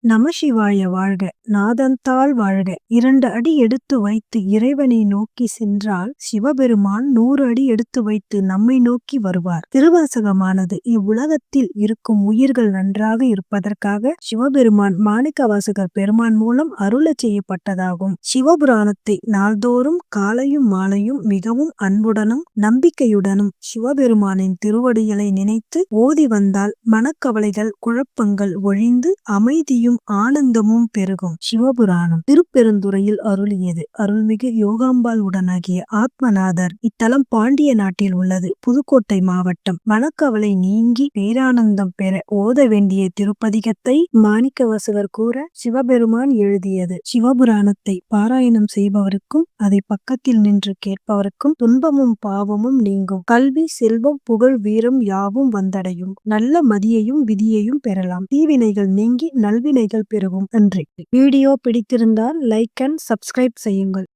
நமசிவாய வாழ்க, நாதந்தாள் வாழ்க. 2 அடி எடுத்து வைத்து இறைவனை நோக்கி சென்றால் சிவபெருமான் 100 அடி எடுத்து வைத்து நம்மை நோக்கி வருவார். திருவாசகமானது இவ்வுலகத்தில் இருக்கும் உயிர்கள் நன்றாக இருப்பதற்காக சிவபெருமான் மாணிக்கவாசகர் பெருமான் மூலம் அருளச் செய்யப்பட்டதாகும். சிவபுராணத்தை நாள்தோறும் காலையும் மாலையும் மிகவும் அன்புடனும் நம்பிக்கையுடனும் சிவபெருமானின் திருவடிகளை நினைத்து ஓதி வந்தால் மனக்கவலைகள் குழப்பங்கள் ஒழிந்து அமைதியும் ஆனந்தமும் பெருகும். சிவபுராணம் திருப்பெருந்துறையில் அருளியது. அருள்மிகு யோகாம்பாள் உடனாகிய ஆத்மநாதர். இத்தலம் பாண்டிய நாட்டில் உள்ளது. புதுக்கோட்டை மாவட்டம். மனக்கவலை நீங்கி பேரானந்தம் பெற ஓத வேண்டிய திருப்பதிகத்தை மாணிக்கவாசகர் கூற சிவபெருமான் எழுதியது. சிவபுராணத்தை பாராயணம் செய்பவருக்கும் அதை பக்கத்தில் நின்று கேட்பவருக்கும் துன்பமும் பாவமும் நீங்கும். கல்வி செல்வம் புகழ் வீரம் யாவும் வந்தடையும். நல்ல மதியையும் விதியையும் பெறலாம். தீவினைகள் நீங்கி நல்வினைகள் பெருகும். நன்றி. வீடியோ பிடித்திருந்தால் லைக் அண்ட் சப்ஸ்கிரைப் செய்யுங்கள்.